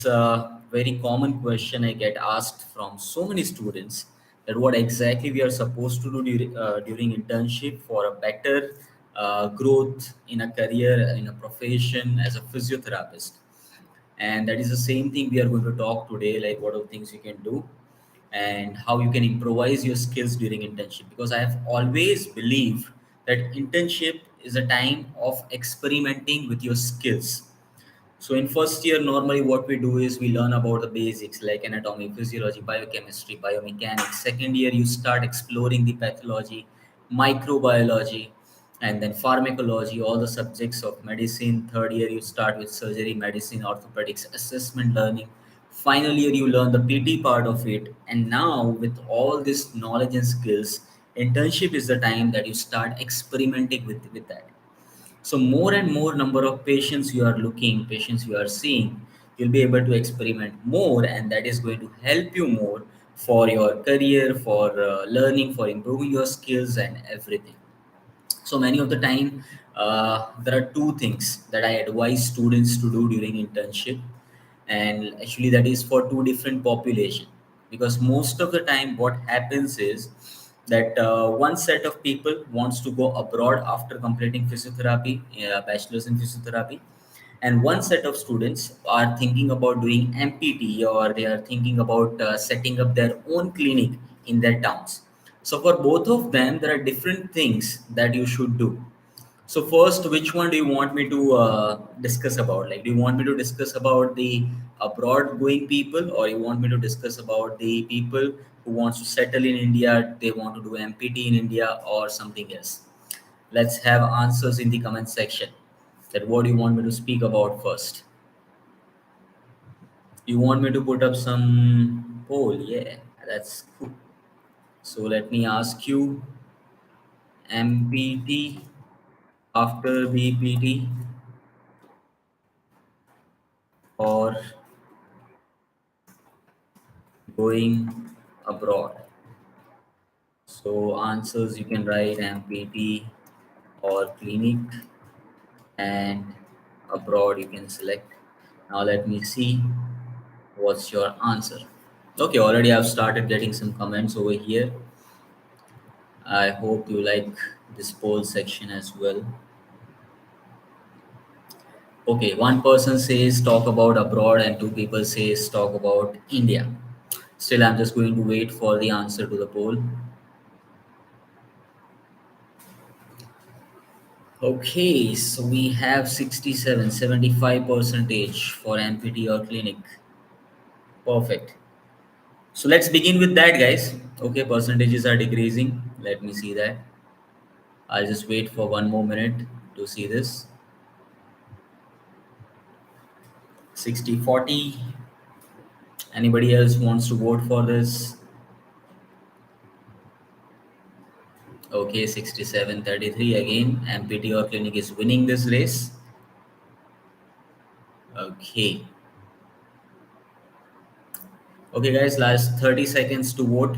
It's a very common question I get asked from so many students that what exactly we are supposed to do during internship for a better growth in a career, in a profession as a physiotherapist. And that is the same thing we are going to talk today, like what are the things you can do and how you can improvise your skills during internship. Because I have always believed that internship is a time of experimenting with your skills. So in first year, normally what we do is we learn about the basics like anatomy, physiology, biochemistry, biomechanics. Second year, you start exploring the pathology, microbiology, and then pharmacology, all the subjects of medicine. Third year, you start with surgery, medicine, orthopedics, assessment learning. Final year, you learn the PT part of it. And now with all this knowledge and skills, internship is the time that you start experimenting with that. So more and more number of patients you are looking, patients you are seeing, you'll be able to experiment more, and that is going to help you more for your career, for learning, for improving your skills and everything. So many of the time, there are two things that I advise students to do during internship, and actually that is for two different population. Because most of the time, what happens is that one set of people wants to go abroad after completing physiotherapy, bachelor's in physiotherapy, and one set of students are thinking about doing MPT, or they are thinking about setting up their own clinic in their towns. So for both of them, there are different things that you should do. So first, which one do you want me to discuss about? Like, do you want me to discuss about the abroad going people, or you want me to discuss about the people who wants to settle in India, they want to do MPT in India, or something else? Let's have answers in the comment section. That what do you want me to speak about first? You want me to put up some poll? Yeah, that's cool. So let me ask you, MPT after BPT or going abroad? So answers you can write MPT or clinic, and abroad you can select. Now let me see what's your answer. Okay, already I've started getting some comments over here. I hope you like this poll section as well. Okay, one person says talk about abroad and two people says talk about India. Still, I'm just going to wait for the answer to the poll. Okay, so we have 67, 75 percentage for MPT or clinic. Perfect. So let's begin with that, guys. Okay, percentages are decreasing. Let me see that. I'll just wait for one more minute to see this. 60-40. Anybody else wants to vote for this? Okay, 67-33 again. MPT or clinic is winning this race. Okay. Okay, guys, last 30 seconds to vote.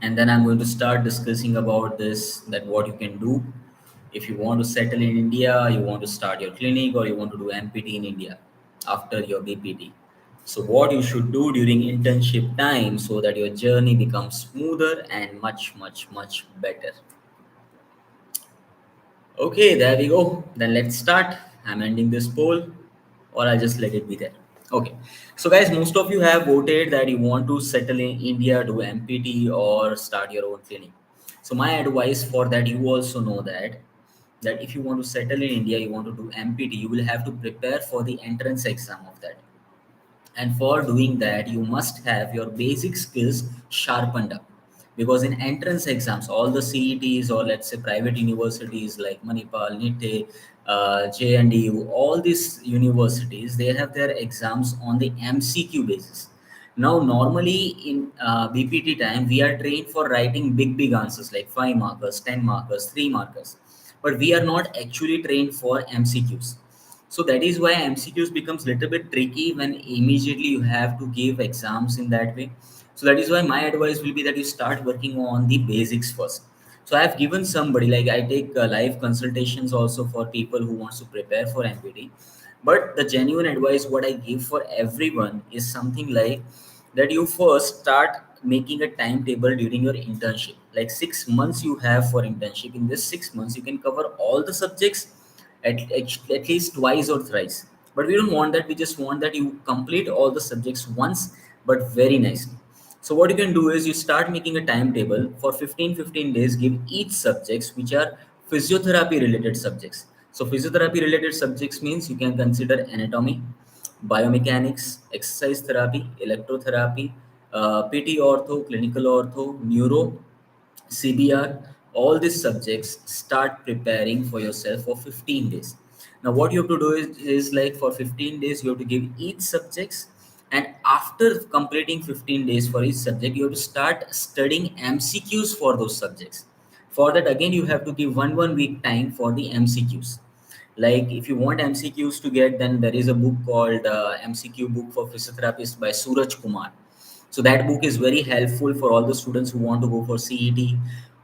And then I'm going to start discussing about this, that what you can do if you want to settle in India, you want to start your clinic, or you want to do MPT in India after your BPT. So what you should do during internship time so that your journey becomes smoother and much better. Okay, there we go. Then let's start. I'm ending this poll, or I'll just let it be there. Okay. So, guys, most of you have voted that you want to settle in India, do MPT, or start your own clinic. So, my advice for that, you also know that if you want to settle in India, you want to do MPT, you will have to prepare for the entrance exam of that. And for doing that, you must have your basic skills sharpened up. Because in entrance exams, all the CETs, or let's say private universities like Manipal, NITE, JNDU, all these universities, they have their exams on the MCQ basis. Now, normally in BPT time, we are trained for writing big answers like 5 markers, 10 markers, 3 markers. But we are not actually trained for MCQs. So that is why MCQs becomes little bit tricky when immediately you have to give exams in that way. So that is why my advice will be that you start working on the basics first. So I have given somebody, like I take live consultations also for people who wants to prepare for MPT. But the genuine advice what I give for everyone is something like that: you first start making a timetable during your internship. Like 6 months you have for internship. In this 6 months, you can cover all the subjects at least twice or thrice. But we don't want that. We just want that you complete all the subjects once, but very nicely. So what you can do is you start making a timetable for 15 days, give each subjects which are physiotherapy related subjects. So physiotherapy related subjects means you can consider anatomy, biomechanics, exercise therapy, electrotherapy, PT ortho, clinical ortho, neuro, CBR, all these subjects. Start preparing for yourself for 15 days. Now, what you have to do is like for 15 days, you have to give each subjects, and after completing 15 days for each subject, you have to start studying MCQs for those subjects. For that, again, you have to give one week time for the MCQs. Like if you want MCQs to get, then there is a book called MCQ book for physiotherapist by Suraj Kumar. So that book is very helpful for all the students who want to go for CET.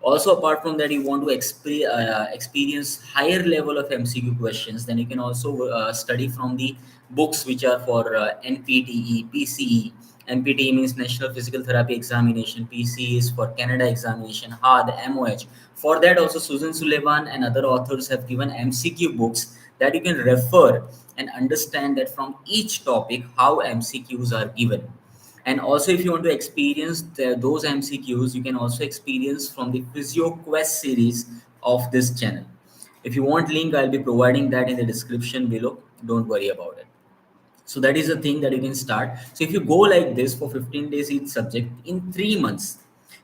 Also, apart from that, you want to experience higher level of MCQ questions, then you can also study from the books which are for NPTE, PCE. NPTE means National Physical Therapy Examination. PCE is for Canada examination. HAD, MOH. For that, also Susan Sullivan and other authors have given MCQ books that you can refer and understand that from each topic how MCQs are given. And also, if you want to experience those MCQs, you can also experience from the Physio Quest series of this channel. If you want link, I'll be providing that in the description below. Don't worry about it. So that is the thing that you can start. So if you go like this for 15 days each subject, in 3 months,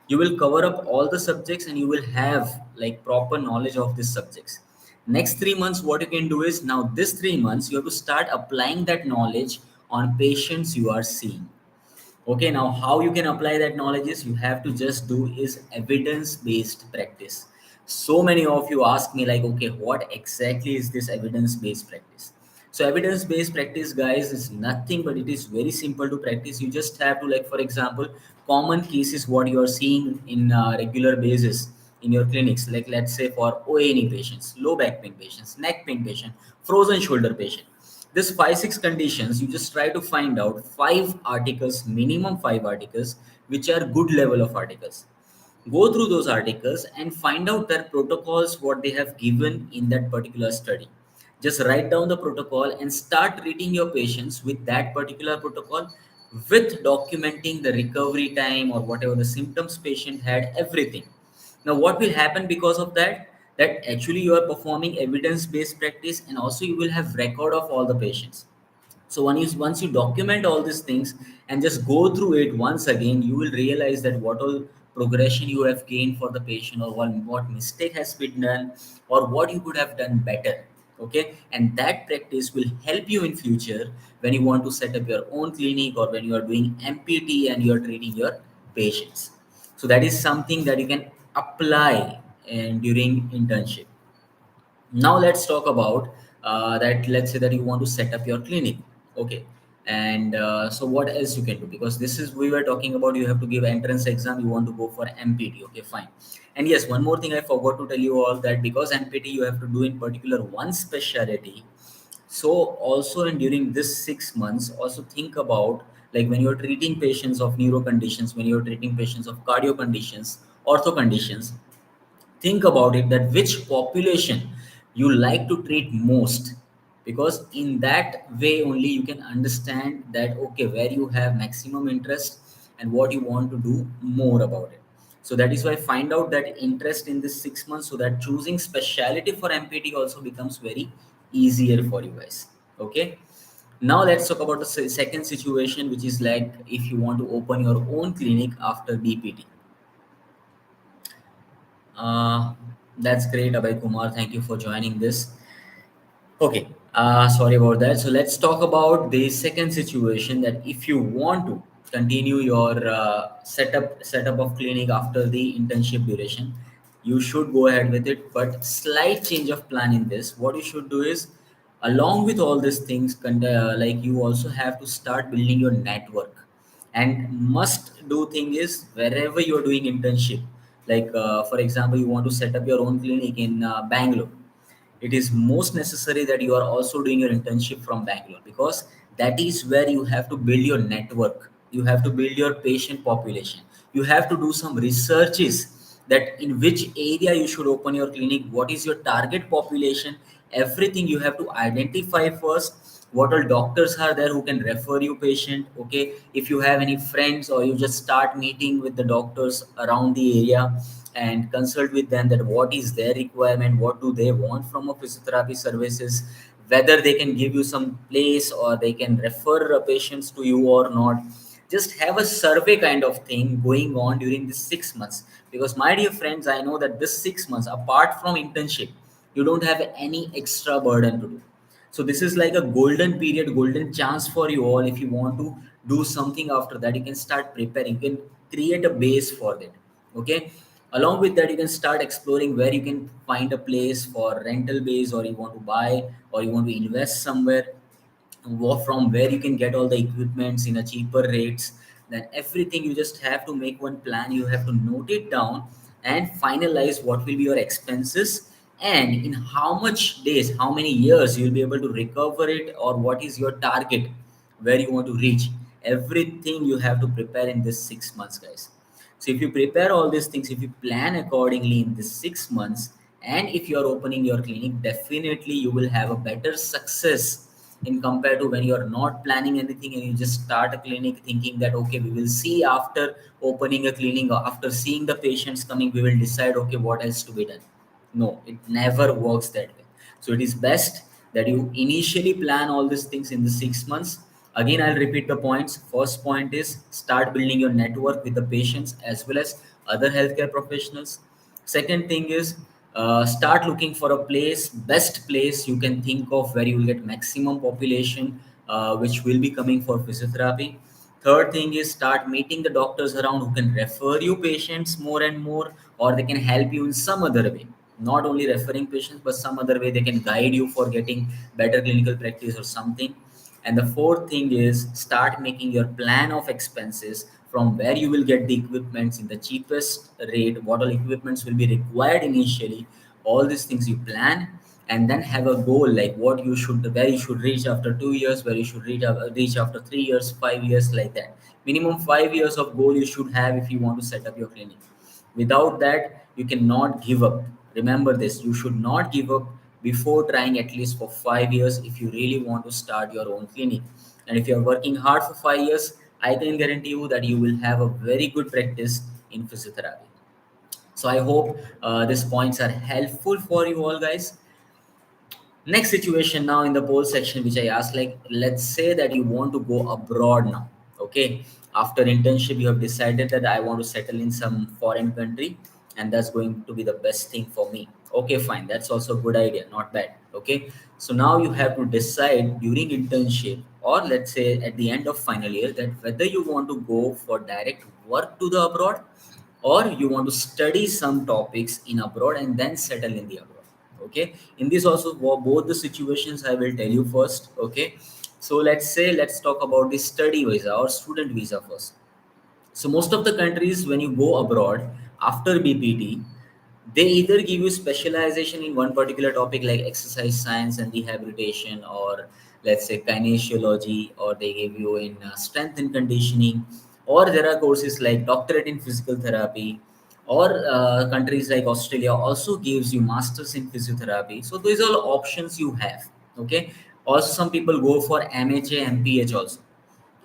you will cover up all the subjects and you will have like proper knowledge of these subjects. Next 3 months, what you can do is, now this 3 months, you have to start applying that knowledge on patients you are seeing. Okay, now how you can apply that knowledge is you have to just do is evidence based practice. So many of you ask me like, okay, what exactly is this evidence based practice? So evidence based practice, guys, is nothing but it is very simple to practice. You just have to, like, for example, common cases what you are seeing in regular basis in your clinics, like let's say for OANE patients, low back pain patients, neck pain patient, frozen shoulder patient, this 5 6 conditions, you just try to find out 5 articles, minimum 5 articles, which are good level of articles. Go through those articles and find out their protocols what they have given in that particular study. Just write down the protocol and start treating your patients with that particular protocol, with documenting the recovery time or whatever the symptoms patient had, everything. Now what will happen because of that, that actually you are performing evidence based practice, and also you will have record of all the patients. So once you document all these things and just go through it once again, you will realize that what all progression you have gained for the patient, or what mistake has been done, or what you could have done better. Okay, and that practice will help you in future when you want to set up your own clinic, or when you are doing MPT and you are treating your patients. So that is something that you can apply during internship. Now let's talk about that. Let's say that you want to set up your clinic. Okay, and so what else you can do, because this is, we were talking about, you have to give entrance exam, you want to go for MPT. Okay, fine. And yes, one more thing I forgot to tell you all, that because MPT you have to do in particular one specialty. So also, and during this 6 months, also think about, like when you're treating patients of neuro conditions, when you're treating patients of cardio conditions, ortho conditions, think about it, that which population you like to treat most, because in that way only you can understand that, okay, where you have maximum interest and what you want to do more about it. So that is why find out that interest in this 6 months, so that choosing specialty for MPT also becomes very easier for you guys. Okay, now let's talk about the second situation, which is like if you want to open your own clinic after DPT. uh, that's great, Abhay Kumar. Thank you for joining this. Okay, sorry about that. So let's talk about the second situation, that if you want to continue your setup of clinic after the internship duration, you should go ahead with it. But slight change of plan in this. What you should do is, along with all these things, like you also have to start building your network. And must do thing is, wherever you are doing internship, like for example, you want to set up your own clinic in Bangalore, it is most necessary that you are also doing your internship from Bangalore, because that is where you have to build your network, you have to build your patient population, you have to do some researches that in which area you should open your clinic, what is your target population, everything you have to identify first. What all doctors are there who can refer you patient, okay? If you have any friends, or you just start meeting with the doctors around the area and consult with them that what is their requirement, what do they want from a physiotherapy services, whether they can give you some place or they can refer patients to you or not. Just have a survey kind of thing going on during this 6 months, because my dear friends, I know that this 6 months, apart from internship, you don't have any extra burden to do. So this is like a golden period, golden chance for you all. If you want to do something after that, you can start preparing, you can create a base for that, okay? Along with that, you can start exploring where you can find a place for rental base, or you want to buy, or you want to invest somewhere, from where you can get all the equipments in a cheaper rates. Then everything, you just have to make one plan, you have to note it down and finalize what will be your expenses, and in how much days, how many years you'll be able to recover it, or what is your target, where you want to reach. Everything you have to prepare in this 6 months, guys. So if you prepare all these things, if you plan accordingly in this 6 months, and if you are opening your clinic, definitely you will have a better success in compared to when you are not planning anything and you just start a clinic thinking that okay, we will see after opening a clinic, or after seeing the patients coming, we will decide okay what else to be done. No, it never works that way. So it is best that you initially plan all these things in the 6 months. Again, I'll repeat the points. First point is start building your network with the patients as well as other healthcare professionals. Second thing is start looking for a place, best place you can think of where you will get maximum population, which will be coming for physiotherapy. Third thing is start meeting the doctors around who can refer you patients more and more, or they can help you in some other way. Not only referring patients, but some other way they can guide you for getting better clinical practice or something. And the fourth thing is start making your plan of expenses, from where you will get the equipments in the cheapest rate, what all equipments will be required initially. All these things you plan, and then have a goal like what you should, where you should reach after 2 years, where you should reach after 3 years, 5 years, like that. Minimum 5 years of goal you should have if you want to set up your clinic. Without that, you cannot give up. Remember this, you should not give up before trying at least for 5 years if you really want to start your own clinic. And if you're working hard for 5 years, I can guarantee you that you will have a very good practice in physiotherapy. So I hope these points are helpful for you all, guys. Next situation now in the poll section, which I asked, like, let's say that you want to go abroad now. Okay. After internship, you have decided that I want to settle in some foreign country, and that's going to be the best thing for me. Okay, fine. That's also a good idea. Not bad. Okay. So now you have to decide during internship, or let's say at the end of final year, that whether you want to go for direct work to the abroad, or you want to study some topics in abroad and then settle in the abroad. Okay, in this also, for both the situations I will tell you first. Okay, so let's talk about the study visa or student visa first. So most of the countries, when you go abroad after BPT, they either give you specialization in one particular topic like exercise science and rehabilitation, or let's say kinesiology, or they give you in strength and conditioning, or there are courses like doctorate in physical therapy, or countries like Australia also gives you masters in physiotherapy. So these are all options you have. Okay, also some people go for MHA, MPH also.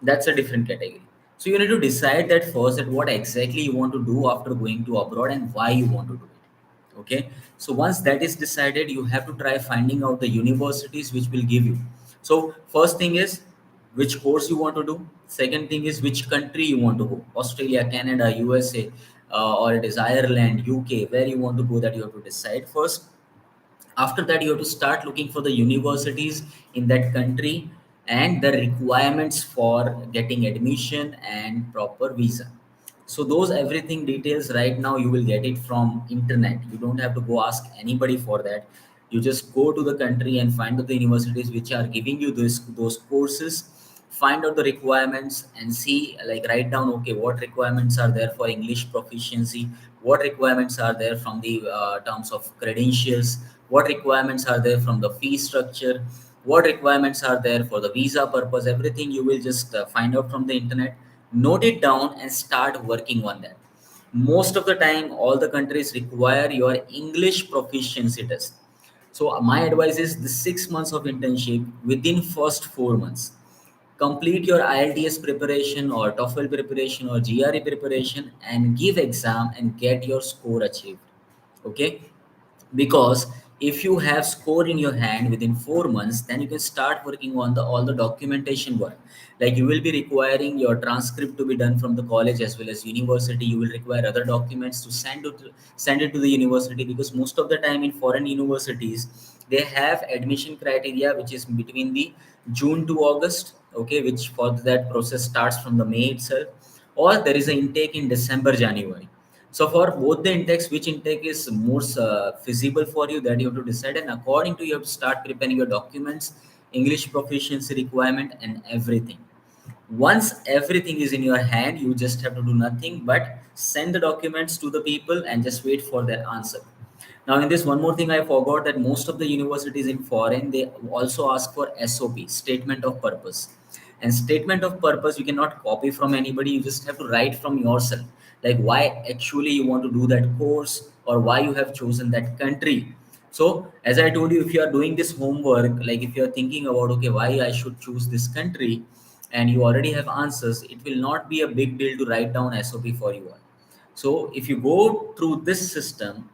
That's a different category. So you need to decide that first, that what exactly you want to do after going to abroad and why you want to do it. Okay, so once that is decided, you have to try finding out the universities which will give you. So first thing is which course you want to do. Second thing is which country you want to go: Australia, Canada, USA, or it is Ireland, UK, where you want to go. That you have to decide first. After that, you have to start looking for the universities in that country and the requirements for getting admission and proper visa. So those everything details right now you will get it from internet. You don't have to go ask anybody for that. You just go to the country and find out the universities which are giving you those courses, find out the requirements and see, like, write down okay, what requirements are there for English proficiency, what requirements are there from the terms of credentials, what requirements are there from the fee structure, what requirements are there for the visa purpose. Everything you will just find out from the internet, note it down and start working on that. Most of the time all the countries require your English proficiency test. So my advice is the 6 months of internship, within first 4 months complete your IELTS preparation or TOEFL preparation or GRE preparation and give exam and get your score achieved. Okay, because if you have score in your hand within 4 months, then you can start working on the all the documentation work. Like you will be requiring your transcript to be done from the college as well as university. You will require other documents to send it to the university, because most of the time in foreign universities they have admission criteria which is between the June to August. Okay, which for that process starts from the May itself, or there is an intake in December, January. So for both the intakes, which intake is more feasible for you, that you have to decide, and according to you have to start preparing your documents, English proficiency requirement, and everything. Once everything is in your hand, you just have to do nothing but send the documents to the people and just wait for their answer. Now in this, one more thing I forgot, that most of the universities in foreign, they also ask for SOP, statement of purpose. And statement of purpose you cannot copy from anybody, you just have to write from yourself, like why actually you want to do that course or why you have chosen that country. So as I told you, if you are doing this homework, like if you are thinking about, okay, why I should choose this country, and you already have answers, it will not be a big deal to write down SOP for you all. So if you go through this system,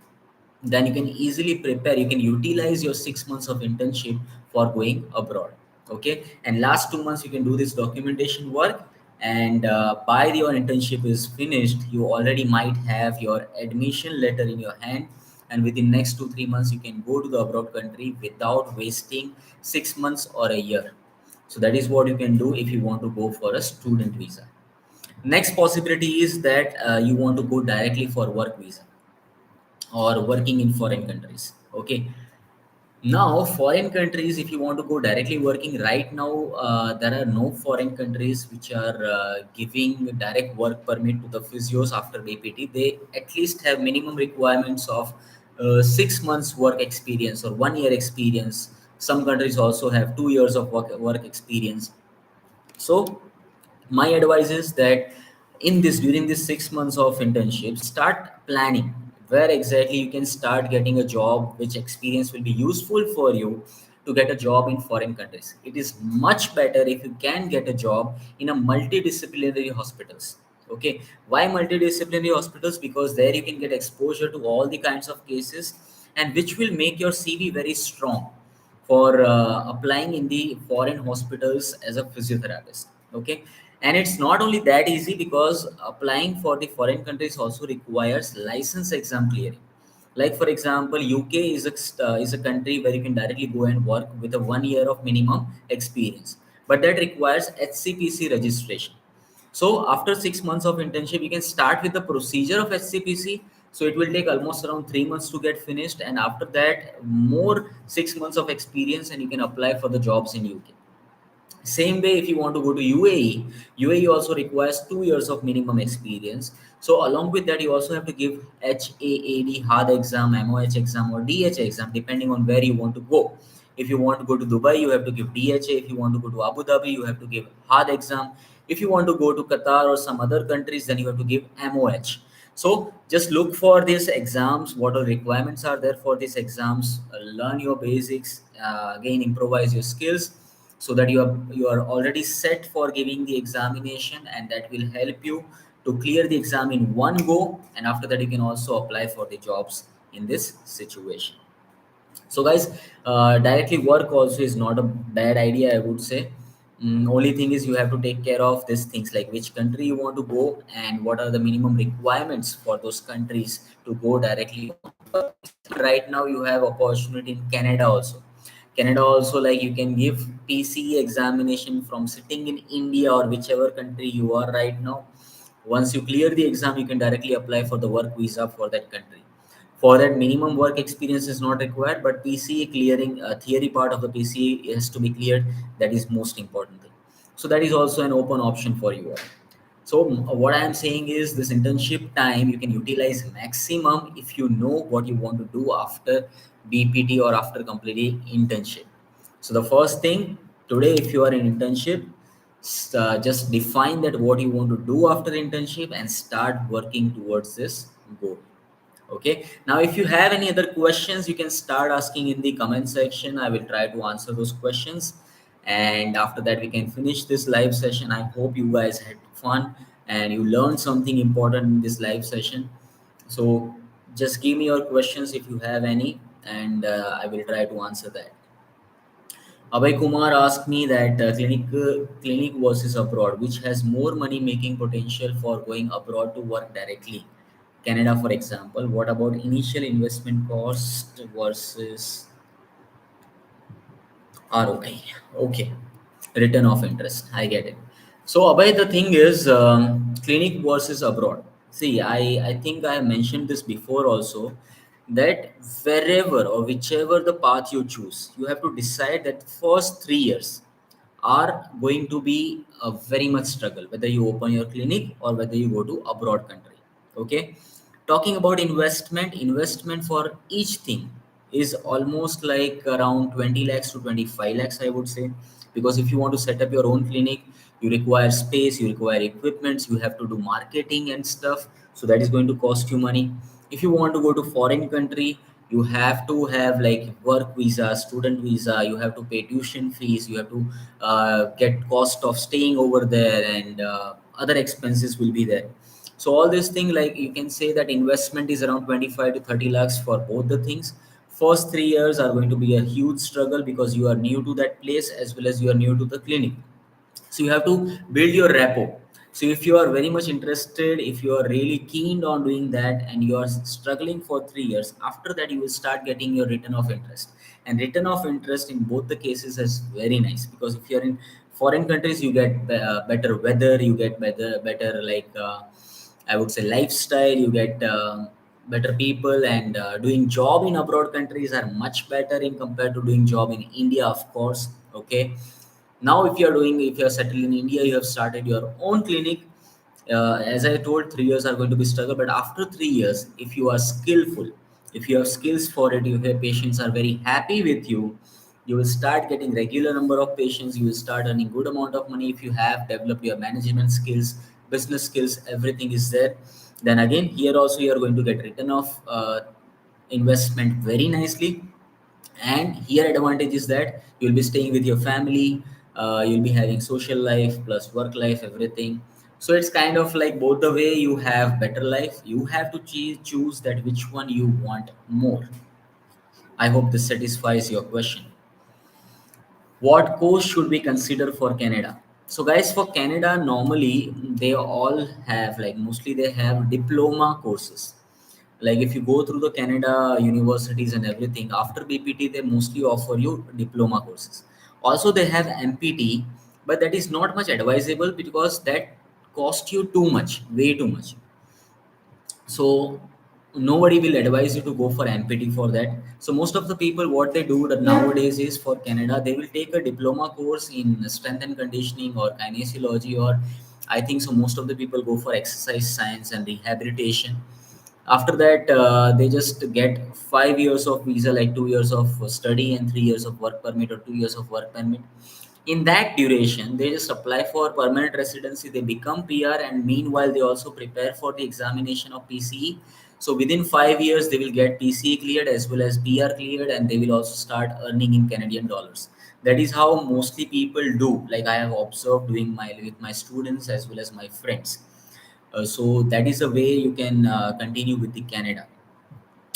then you can easily prepare, you can utilize your 6 months of internship for going abroad. Okay, and last 2 months you can do this documentation work, and by your internship is finished, you already might have your admission letter in your hand, and within next 2 3 months you can go to the abroad country without wasting 6 months or a year. So that is what you can do if you want to go for a student visa. Next possibility is that you want to go directly for work visa or working in foreign countries. Okay, now foreign countries, if you want to go directly working right now, there are no foreign countries which are giving direct work permit to the physios after BPT. They at least have minimum requirements of 6 months work experience or 1 year experience. Some countries also have 2 years of work experience. So my advice is that in this, during this 6 months of internship, start planning where exactly you can start getting a job, which experience will be useful for you to get a job in foreign countries. It is much better if you can get a job in a multidisciplinary hospitals. Okay, why multidisciplinary hospitals? Because there you can get exposure to all the kinds of cases, and which will make your CV very strong for applying in the foreign hospitals as a physiotherapist. Okay, and it's not only that easy, because applying for the foreign countries also requires license exam clearing. Like for example, UK is a country where you can directly go and work with a 1 year of minimum experience, but that requires HCPC registration. So after 6 months of internship, you can start with the procedure of HCPC. So it will take almost around 3 months to get finished, and after that, more 6 months of experience, and you can apply for the jobs in UK. Same way, if you want to go to UAE, UAE also requires 2 years of minimum experience. So along with that, you also have to give HAAD hard exam, MOH exam, or DH exam, depending on where you want to go. If you want to go to Dubai, you have to give DHA. If you want to go to Abu Dhabi, you have to give hard exam. If you want to go to Qatar or some other countries, then you have to give MOH. So just look for these exams, what are requirements are there for these exams, learn your basics, again improvise your skills, so that you are already set for giving the examination, and that will help you to clear the exam in one go, and after that you can also apply for the jobs in this situation. So guys, directly work also is not a bad idea, I would say. Only thing is you have to take care of these things, like which country you want to go and what are the minimum requirements for those countries to go directly on work. Right now you have opportunity in Canada also. Canada also, like you can give PCE examination from sitting in India or whichever country you are right now. Once you clear the exam, you can directly apply for the work visa for that country. For that, minimum work experience is not required, but PCA clearing, theory part of the PCA has to be cleared. That is most important thing. So that is also an open option for you all. So what I am saying is this internship time you can utilize maximum if you know what you want to do after BPT or after completing internship. So the first thing today, if you are in internship, just define that what you want to do after internship and start working towards this goal. Okay, now if you have any other questions, you can start asking in the comment section. I will try to answer those questions, and after that we can finish this live session. I hope you guys had fun and you learned something important in this live session. So just give me your questions if you have any, and I will try to answer that. Abhay Kumar asked me that clinic versus abroad, which has more money making potential for going abroad to work directly. Canada, for example. What about initial investment cost versus ROI? Okay, return of interest. I get it. So, Abhay, the thing is, clinic versus abroad. See, I think I mentioned this before also, that wherever or whichever the path you choose, you have to decide that first 3 years are going to be a very much struggle, whether you open your clinic or whether you go to abroad country. Okay, talking about investment for each thing is almost like around 20 lakhs to 25 lakhs, I would say. Because if you want to set up your own clinic, you require space, you require equipments, you have to do marketing and stuff, so that is going to cost you money. If you want to go to foreign country, you have to have like work visa, student visa, you have to pay tuition fees, you have to get cost of staying over there, and other expenses will be there. So all this thing, like you can say that investment is around 25 to 30 lakhs for both the things. First 3 years are going to be a huge struggle because you are new to that place as well as you are new to the clinic. So you have to build your rapport. So if you are very much interested, if you are really keen on doing that and you are struggling for 3 years, after that you will start getting your return of interest. And return of interest in both the cases is very nice, because if you're in foreign countries, you get better weather, you get better like I would say lifestyle, you get better people, and doing job in abroad countries are much better in compared to doing job in India, of course. Okay, now if you're settled in India, you have started your own clinic. As I told, 3 years are going to be struggle, but after 3 years, if you are skillful, if you have skills for it, if your patients are very happy with you, you will start getting regular number of patients, you will start earning good amount of money. If you have developed your management skills, business skills, everything is there, then again here also you are going to get return of investment very nicely. And here advantage is that you'll be staying with your family, you'll be having social life plus work life, everything. So it's kind of like both the way you have better life. You have to choose that which one you want more. I hope this satisfies your question. What course should we consider for Canada? So guys, for Canada, normally they all have, like mostly they have diploma courses. Like if you go through the Canada universities and everything, after BPT, they mostly offer you diploma courses. Also, they have MPT, but that is not much advisable because that cost you too much, way too much. So nobody will advise you to go for MPT for that. So most of the people, what they do that nowadays is for Canada, they will take a diploma course in strength and conditioning or kinesiology, or I think so most of the people go for exercise science and rehabilitation. After that, they just get 5 years of visa, like 2 years of study and 3 years of work permit, or 2 years of work permit. In that duration, they just apply for permanent residency, they become PR, and meanwhile they also prepare for the examination of PCE. So within 5 years they will get PCE cleared as well as PR cleared, and they will also start earning in Canadian dollars. That is how mostly people do, like I have observed doing my with my students as well as my friends. So that is a way you can continue with the Canada.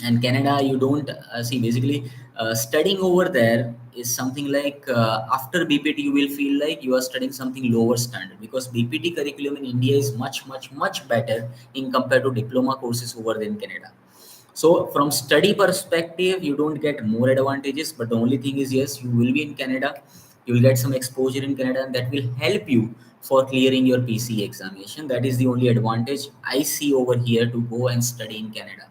And Canada, you don't see basically studying over there is something like after BPT you will feel like you are studying something lower standard, because BPT curriculum in India is much better in compared to diploma courses over there in Canada. So from study perspective, you don't get more advantages, but the only thing is, yes, you will be in Canada, you will get some exposure in Canada, and that will help you for clearing your PCE examination. That is the only advantage I see over here to go and study in Canada.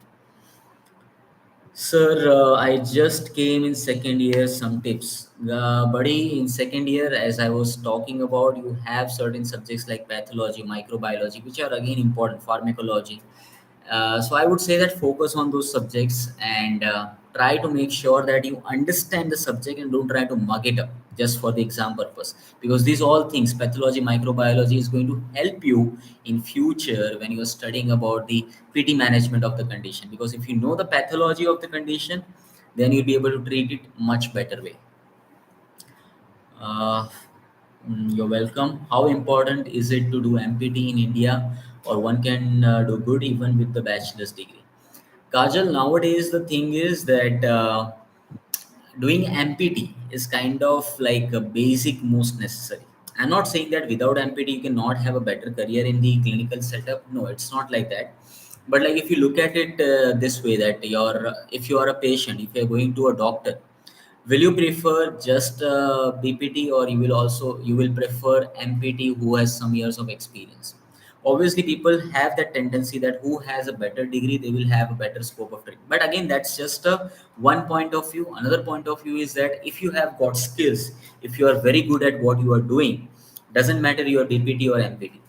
Sir, I just came in second year. Some tips, buddy. In second year, as I was talking about, you have certain subjects like pathology, microbiology, which are again important, pharmacology. So I would say that focus on those subjects and try to make sure that you understand the subject and don't try to mug it up just for the exam purpose, because these all things, pathology, microbiology, is going to help you in future when you are studying about the PT management of the condition, because if you know the pathology of the condition, then you'll be able to treat it much better way. uh, you're welcome. How important is it to do MPT in India, or one can do good even with the bachelor's degree? Kajal, nowadays the thing is that doing MPT is kind of like a basic most necessary. I'm not saying that without MPT you cannot have a better career in the clinical setup. No, it's not like that. But like if you look at it this way, that you're if you are a patient, if you're going to a doctor, will you prefer just BPT, or you will prefer MPT who has some years of experience? Obviously, people have that tendency that who has a better degree, they will have a better scope of treatment. But again, that's just a one point of view. Another point of view is that if you have got skills, if you are very good at what you are doing, doesn't matter you are BPT or MPT.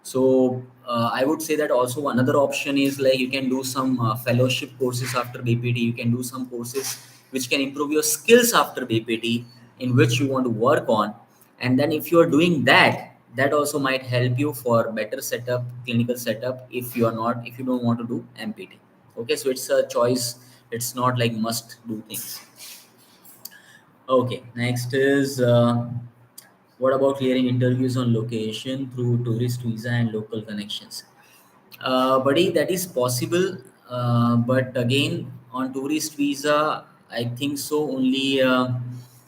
So I would say that also another option is like you can do some fellowship courses after BPT. You can do some courses which can improve your skills after BPT, in which you want to work on. And then if you are doing that, that also might help you for better setup, clinical setup, if you don't want to do MPT. Okay, so it's a choice. It's not like must do things. Okay, next is what about clearing interviews on location through tourist visa and local connections? Buddy, that is possible, but again, on tourist visa, I think so only,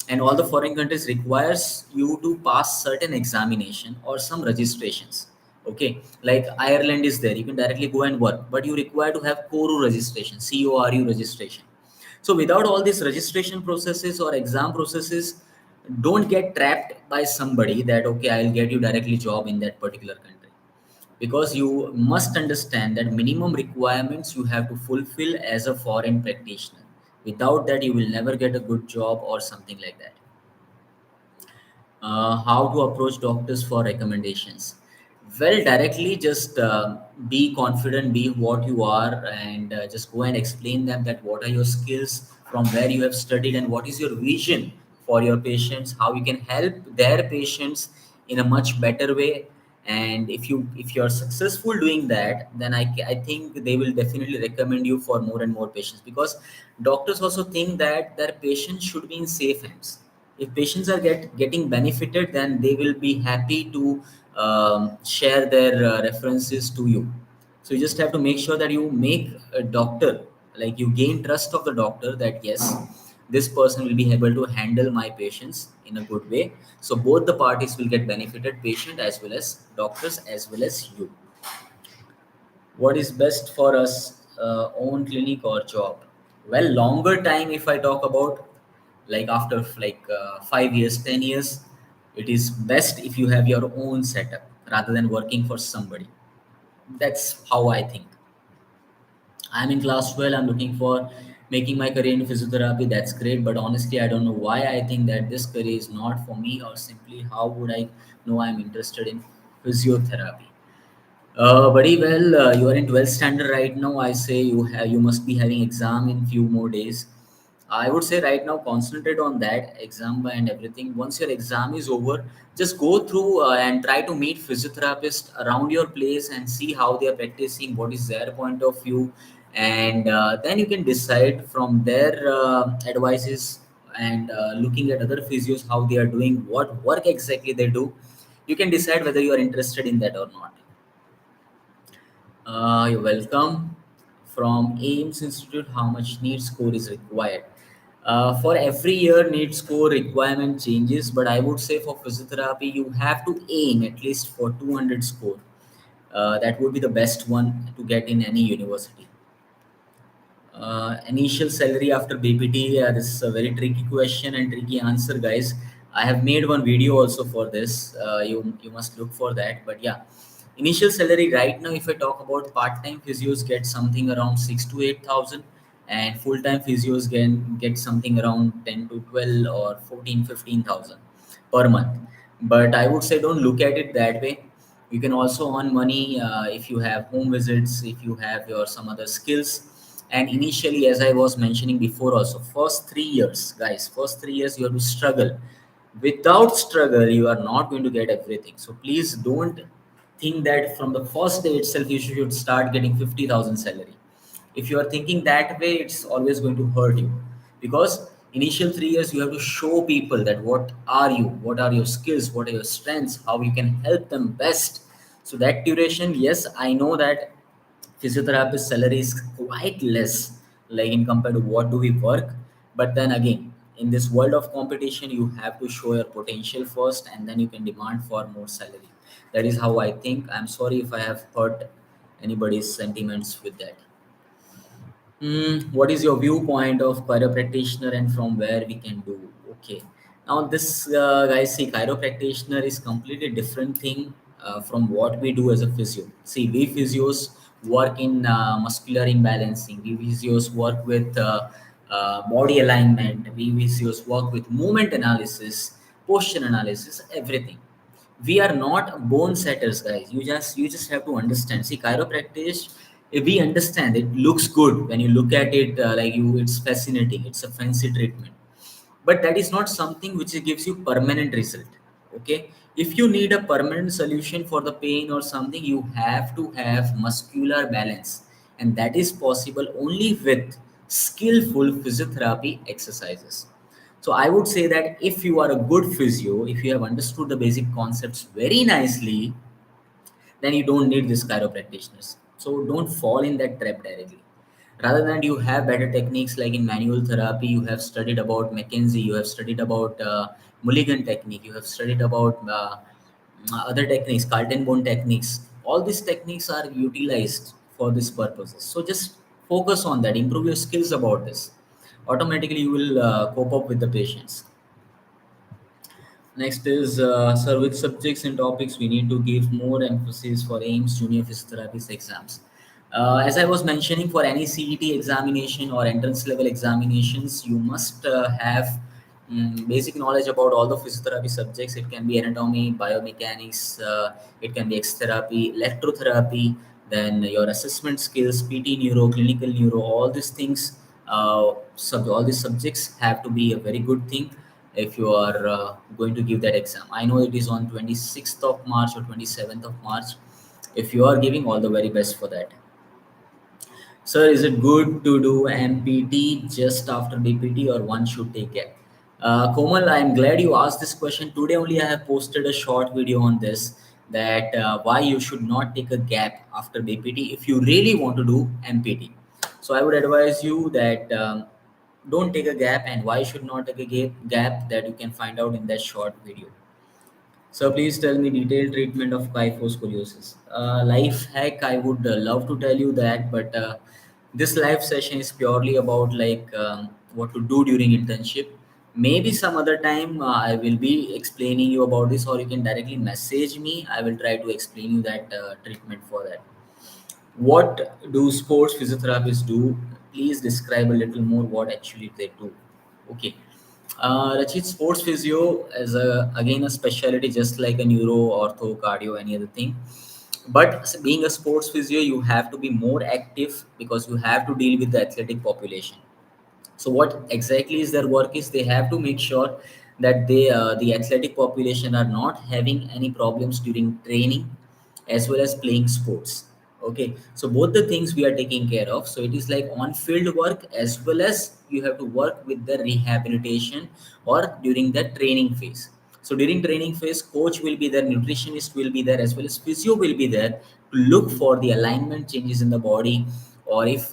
and all the foreign countries requires you to pass certain examination or some registrations. Okay, like Ireland is there, you can directly go and work, but you require to have CORU registration, CORU registration. So without all these registration processes or exam processes, don't get trapped by somebody that okay, I'll get you directly job in that particular country, because you must understand that minimum requirements you have to fulfill as a foreign practitioner. Without that, you will never get a good job or something like that. How to approach doctors for recommendations? Well, directly just be confident, be what you are, and just go and explain them that what are your skills, from where you have studied, and what is your vision for your patients, how you can help their patients in a much better way. And if you are successful doing that, then I think they will definitely recommend you for more and more patients, because doctors also think that their patients should be in safe hands. If patients are getting benefited, then they will be happy to share their references to you. So you just have to make sure that you make a doctor, like you gain trust of the doctor, that yes, this person will be able to handle my patients in a good way. So both the parties will get benefited, patient as well as doctors as well as you. What is best for us, own clinic or job? Well, longer time, if I talk about, like after like 5 years, 10 years, it is best if you have your own setup rather than working for somebody. That's how I think. I'm in class 12, I'm looking for making my career in physiotherapy. That's great, but honestly I don't know why I think that this career is not for me, or simply how would I know I'm interested in physiotherapy? Very well. You are in 12th standard right now. I say you must be having exam in few more days. I would say right now concentrate on that exam and everything. Once your exam is over, just go through and try to meet physiotherapists around your place and see how they are practicing, what is their point of view, and then you can decide from their advices, and looking at other physios how they are doing, what work exactly they do. You can decide whether you are interested in that or not. You're welcome. From AIMS Institute, how much NEET score is required? For every year, NEET score requirement changes, but I would say for physiotherapy, you have to aim at least for 200 score. That would be the best one to get in any university. Initial salary after BPT, this is a very tricky question and tricky answer, guys. I have made one video also for this. You must look for that. But yeah, initial salary right now, if I talk about part time physios, get something around 6 to 8,000. and full-time physios get something around 10 to 12 or 14 15,000 per month. But I would say don't look at it that way. You can also earn money if you have home visits, if you have your some other skills. And initially, as I was mentioning before also, first 3 years, guys, first 3 years you have to struggle. Without struggle you are not going to get everything. So please don't think that from the first day itself you should start getting 50,000 salary. If you are thinking that way, it's always going to hurt you, because initial 3 years you have to show people that what are you, what are your skills, what are your strengths, how you can help them best. So that duration, yes, I know that physiotherapist salary is quite less, like in compared to what do we work. But then again, in this world of competition, you have to show your potential first, and then you can demand for more salary. That is how I think. I'm sorry if I have hurt anybody's sentiments with that. What is your viewpoint of chiropractitioner and from where we can do? Okay. Now, this guys, see, chiropractitioner is completely different thing from what we do as a physio. See, we physios work in muscular imbalancing. We physios work with body alignment. We physios work with movement analysis, posture analysis, everything. We are not bone setters, guys. You just have to understand. See, chiropractic, if we understand, it looks good when you look at it, like you, it's fascinating, it's a fancy treatment, but that is not something which gives you permanent result. Okay, if you need a permanent solution for the pain or something, you have to have muscular balance, and that is possible only with skillful physiotherapy exercises. So I would say that if you are a good physio, if you have understood the basic concepts very nicely, then you don't need this chiropractitioners. So don't fall in that trap directly. Rather than you have better techniques, like in manual therapy, you have studied about McKenzie, you have studied about Mulligan technique, you have studied about other techniques, Carlton bone techniques. All these techniques are utilized for this purposes. So just focus on that, improve your skills about this. Automatically, you will cope up with the patients. Next is, sir, which subjects and topics we need to give more emphasis for AIMS junior physiotherapist exams? As I was mentioning, for any CET examination or entrance level examinations, you must have basic knowledge about all the physiotherapy subjects. It can be anatomy, biomechanics, it can be X therapy, electrotherapy, then your assessment skills, PT neuro, clinical neuro, all these things. All these subjects have to be a very good thing if you are going to give that exam. I know it is on 26th of March or 27th of March. If you are giving, all the very best for that. Sir, is it good to do MPT just after DPT or one should take it? Komal, I'm glad you asked this question. Today only I have posted a short video on this, that why you should not take a gap after DPT if you really want to do MPT. So I would advise you that don't take a gap, and why should not take a gap, that you can find out in that short video. So please tell me detailed treatment of kyphoscoliosis. Life hack, I would love to tell you that, but this live session is purely about like what to do during internship. Maybe some other time I will be explaining you about this, or you can directly message me. I will try to explain you that treatment for that. What do sports physiotherapists do? Please describe a little more what actually they do. Okay. Rachit, sports physio is again a specialty, just like a neuro, ortho, cardio, any other thing. But being a sports physio, you have to be more active because you have to deal with the athletic population. So what exactly is their work is, they have to make sure that the athletic population are not having any problems during training as well as playing sports. Okay, so both the things we are taking care of. So it is like on field work, as well as you have to work with the rehabilitation or during the training phase. So during training phase, coach will be there, nutritionist will be there, as well as physio will be there to look for the alignment changes in the body, or if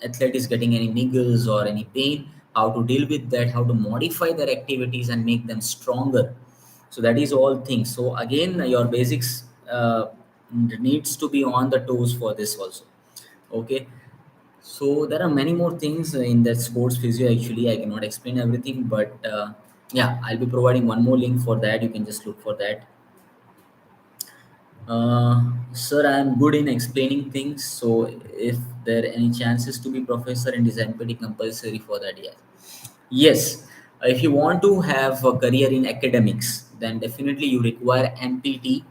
athlete is getting any niggles or any pain, how to deal with that, how to modify their activities and make them stronger. So that is all things. So again, your basics needs to be on the toes for this also. Okay, so there are many more things in that sports physio. Actually, I cannot explain everything, but yeah, I'll be providing one more link for that. You can just look for that. Sir, I am good in explaining things. So, if there are any chances to be professor, and is MPT compulsory for that? Yeah. Yes, if you want to have a career in academics, then definitely you require MPT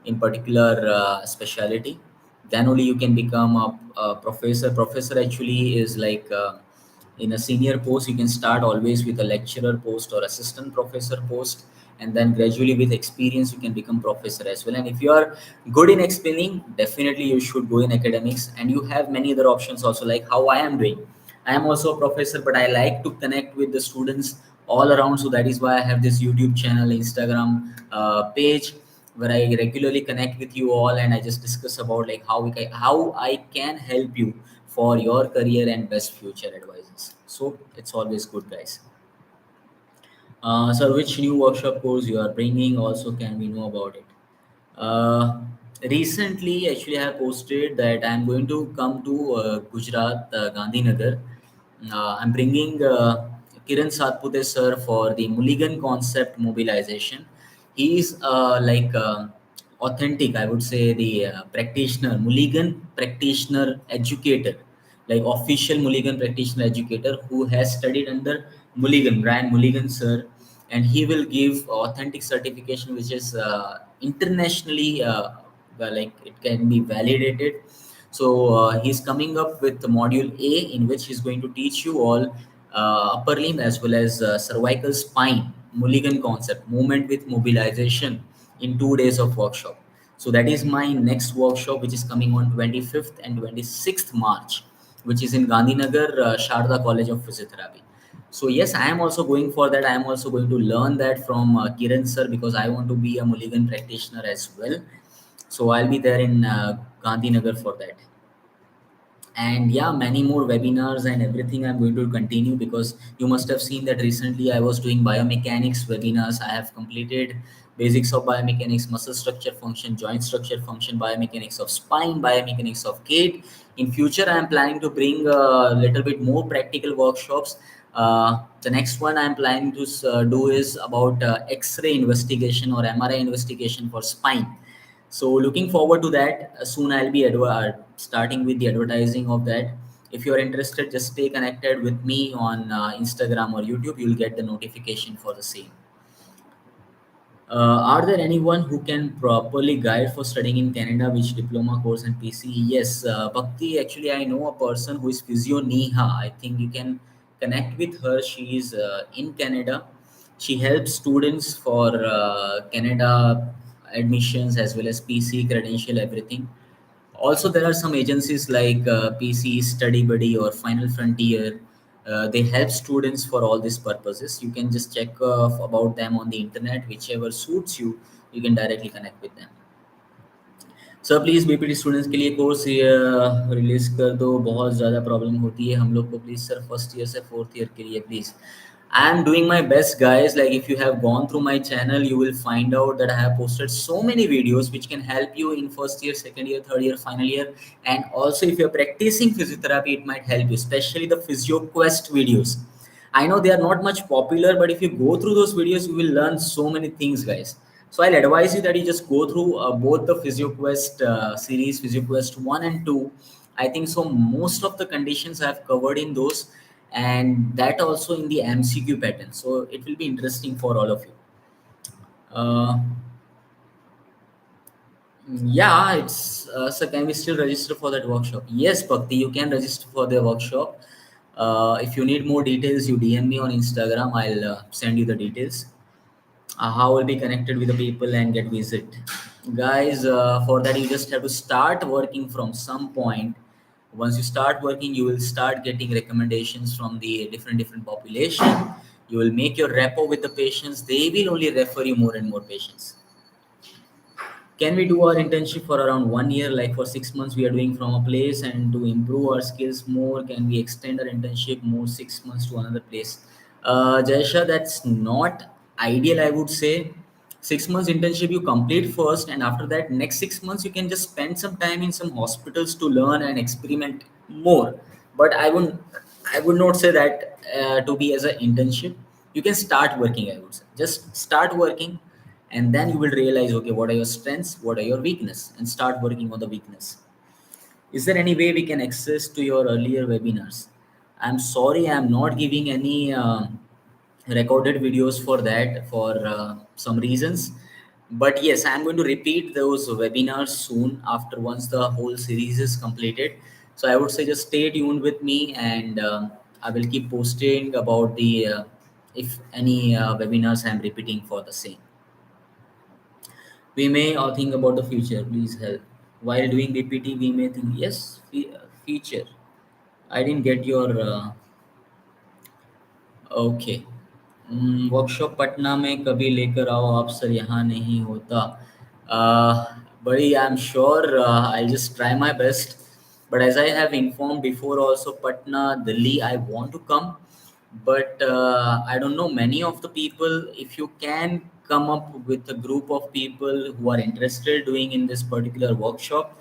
in particular specialty. Then only you can become a professor. Professor actually is like in a senior post, you can start always with a lecturer post or assistant professor post, and then gradually with experience you can become professor as well. And if you are good in explaining, definitely you should go in academics, and you have many other options also, like how I am doing. I am also a professor, but I like to connect with the students all around. So that is why I have this YouTube channel, Instagram page, where I regularly connect with you all, and I just discuss about like how I can help you for your career and best future advices. So it's always good, guys. Sir, which new workshop course you are bringing? Also, can we know about it? Uh, Recently, actually, I have posted that I'm going to come to Gujarat, Gandhinagar. I'm bringing Kiran Satpute sir for the Mulligan concept mobilization. He is authentic, I would say, the practitioner, Mulligan practitioner educator, like official Mulligan practitioner educator who has studied under Mulligan, Brian Mulligan sir, and he will give authentic certification which is internationally like it can be validated. So he's coming up with the module A, in which he's going to teach you all upper limb as well as cervical spine Mulligan concept, movement with mobilization, in 2 days of workshop. So that is my next workshop, which is coming on 25th and 26th March, which is in Gandhinagar, Sharda College of Physiotherapy. So yes, I am also going for that. I am also going to learn that from Kiran sir, because I want to be a Mulligan practitioner as well. So I'll be there in Gandhinagar for that. And yeah, many more webinars and everything I'm going to continue, because you must have seen that recently I was doing biomechanics webinars. I have completed basics of biomechanics, muscle structure function, joint structure function, biomechanics of spine, biomechanics of gait. In future, I am planning to bring a little bit more practical workshops. The next one I'm planning to do is about x-ray investigation or MRI investigation for spine. So looking forward to that. Soon I'll be starting with the advertising of that. If you're interested, just stay connected with me on Instagram or YouTube. You'll get the notification for the same. Are there anyone who can properly guide for studying in Canada, which diploma course and PC? Yes, Bhakti, actually, I know a person who is Physio Neha. I think you can connect with her. She is in Canada. She helps students for Canada admissions as well as PC, credential, everything. Also, there are some agencies like PC, Study Buddy, or Final Frontier. They help students for all these purposes. You can just check about them on the internet, whichever suits you. You can directly connect with them. Sir please BPT students के लिए course release कर दो, बहुत ज़्यादा problem होती है हम लोग को, प्लीज़ सर फर्स्ट ईयर से फोर्थ ईयर के लिए please. I am doing my best, guys. Like, if you have gone through my channel, you will find out that I have posted so many videos which can help you in first year, second year, third year, final year. And also, if you're practicing physiotherapy, it might help you, especially the Physio Quest videos. I know they are not much popular, but if you go through those videos, you will learn so many things, guys. So I'll advise you that you just go through both the PhysioQuest series, PhysioQuest 1 and 2. I think so most of the conditions I've covered in those, and that also in the MCQ pattern. So it will be interesting for all of you. Uh, yeah, it's so can we still register for that workshop? Yes, Bhakti, you can register for the workshop. If you need more details, you DM me on Instagram. I'll send you the details. How will be connected with the people and get visit, guys. For that, you just have to start working from some point. Once you start working, you will start getting recommendations from the different population. You will make your rapport with the patients. They will only refer you more and more patients. Can we do our internship for around 1 year, like for 6 months we are doing from a place, and to improve our skills more, can we extend our internship more 6 months to another place? Jaisha, that's not ideal, I would say. 6 months internship you complete first, and after that next 6 months you can just spend some time in some hospitals to learn and experiment more. But I would not say that to be as an internship. You can start working, I would say. Just start working, and then you will realize, okay, what are your strengths, what are your weakness, and start working on the weakness. Is there any way we can access to your earlier webinars? I'm sorry, I'm not giving any recorded videos for that for some reasons. But yes, I'm going to repeat those webinars soon after once the whole series is completed. So I would say just stay tuned with me, and I will keep posting about the if any webinars I'm repeating for the same. We may think about the future. Please help. While doing BPT, we may think, yes, future. I didn't get your okay. Workshop Patna में कभी लेकर आओ आप sir, यहाँ नहीं होता। बड़ी I am sure I just try my best, but as I have informed before also, Patna, Delhi, I want to come, but I don't know many of the people. If you can come up with a group of people who are interested doing in this particular workshop,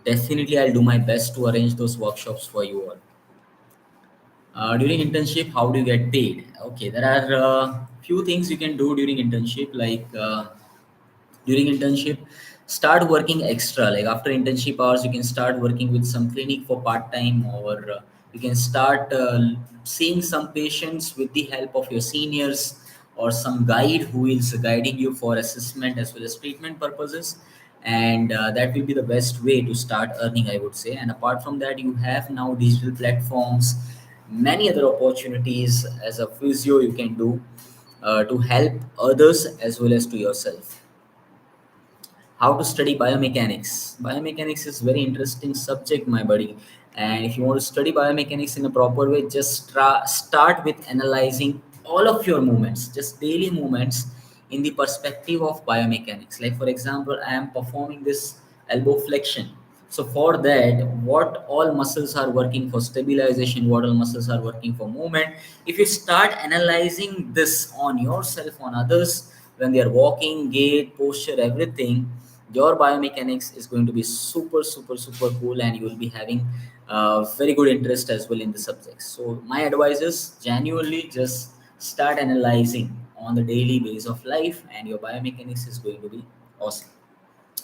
definitely I'll do my best to arrange those workshops for you all. During internship, how do you get paid? Okay, there are few things you can do during internship. Like during internship, start working extra. Like after internship hours, you can start working with some clinic for part time, or you can start seeing some patients with the help of your seniors or some guide who is guiding you for assessment as well as treatment purposes. And that will be the best way to start earning, I would say. And apart from that, you have now digital platforms, many other opportunities as a physio you can do to help others as well as to yourself. How to study biomechanics. Biomechanics is very interesting subject, my buddy. And if you want to study biomechanics in a proper way, just start with analyzing all of your movements, just daily movements, in the perspective of biomechanics. Like for example, I am performing this elbow flexion. So for that, what all muscles are working for stabilization, what all muscles are working for movement. If you start analyzing this on yourself, on others, when they are walking, gait, posture, everything, your biomechanics is going to be super, super, super cool, and you will be having very good interest as well in the subjects. So my advice is genuinely just start analyzing on the daily base of life, and your biomechanics is going to be awesome.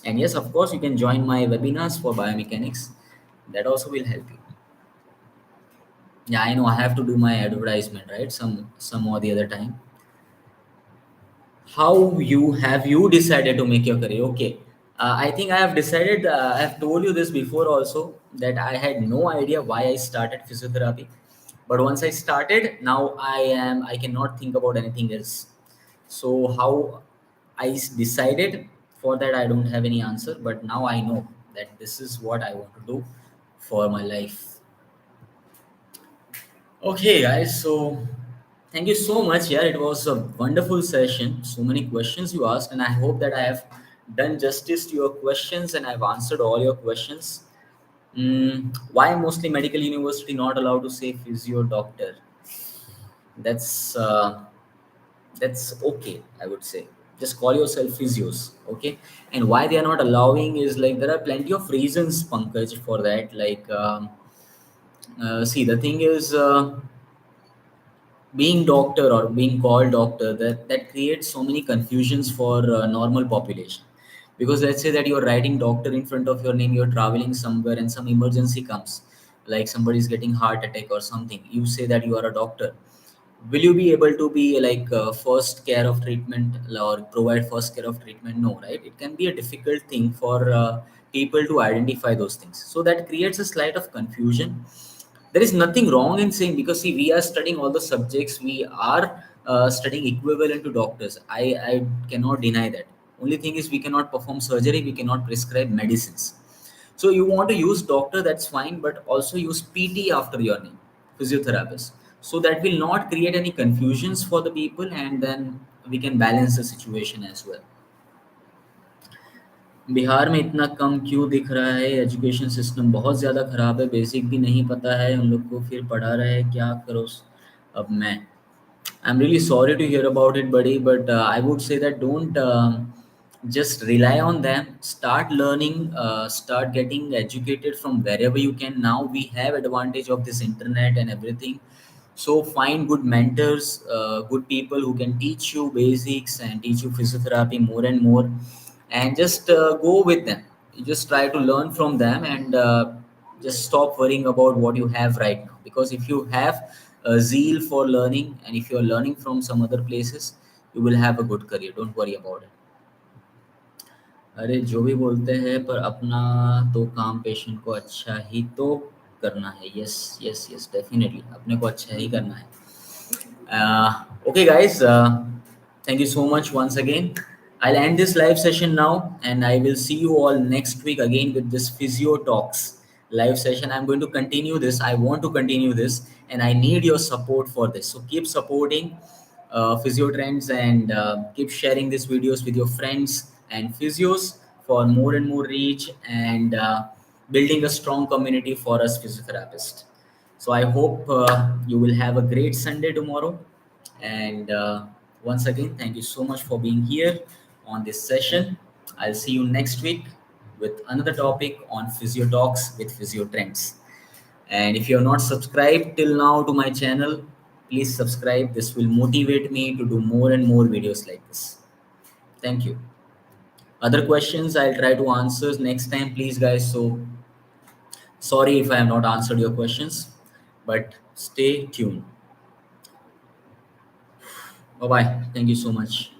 And yes, of course, you can join my webinars for biomechanics. That also will help you. Yeah, I know I have to do my advertisement, right? Some or the other time. How you have you decided to make your career? Okay, I think I have decided. I have told you this before also, that I had no idea why I started physiotherapy, but once I started, now I cannot think about anything else. So how decided, for that I don't have any answer, but now I know that this is what I want to do for my life. Okay, guys. So thank you so much. Yeah, it was a wonderful session. So many questions you asked, and I hope that I have done justice to your questions and I've answered all your questions. Why mostly medical university not allowed to say physio doctor? That's uh, that's okay, I would say. Just call yourself physios, okay? And why they are not allowing is like there are plenty of reasons, Pankaj, for that. Like, see, the thing is. Being doctor or being called doctor, that creates so many confusions for normal population. Because let's say that you're writing doctor in front of your name, you're traveling somewhere and some emergency comes, like somebody is getting heart attack or something, you say that you are a doctor. Will you be able to be like first care of treatment or provide first care of treatment? No, right? It can be a difficult thing for people to identify those things, so that creates a slight of confusion. There is nothing wrong in saying, because see, we are studying all the subjects, we are studying equivalent to doctors. I cannot deny that. Only thing is, we cannot perform surgery, we cannot prescribe medicines. So you want to use doctor, that's fine, but also use PT after your name, physiotherapist, so that will not create any confusions for the people, and then we can balance the situation as well. Bihar में इतना कम क्यों दिख रहा है? Education system बहुत ज़्यादा ख़राब है, बेसिक भी नहीं पता है उन लोग को, फिर पढ़ा रहे हैं, क्या करो? अब मैं I'm really sorry to hear about it, buddy, but I would say that don't just rely on them. Start learning, start getting educated from wherever you can. Now we have advantage of this internet and everything. So find good mentors, good people who can teach you basics and teach you physiotherapy more and more, and just go with them. You just try to learn from them, and just stop worrying about what you have right now. Because if you have a zeal for learning, and if you are learning from some other places, you will have a good career. Don't worry about it. अरे जो भी बोलते हैं, पर अपना तो काम patient को अच्छा ही तो करना है. यस, यस, यस, डेफिनेटली अपने को अच्छा ही करना है. Okay, guys, thank you so much once again. I'll end this live session now, and I will see you all next week again with this Physio Talks live session. I'm going to continue this. I want to continue this, and I need your support for this. So keep supporting Physiotrendz, and keep sharing these videos with your friends and physios for more and more reach, and building a strong community for us physiotherapists. So I hope you will have a great Sunday tomorrow. And once again, thank you so much for being here on this session. I'll see you next week with another topic on Physio Talks with Physiotrendz. And if you're not subscribed till now to my channel, please subscribe. This will motivate me to do more and more videos like this. Thank you. Other questions I'll try to answer next time, please, guys. So sorry if I have not answered your questions, but stay tuned. Bye bye. Thank you so much.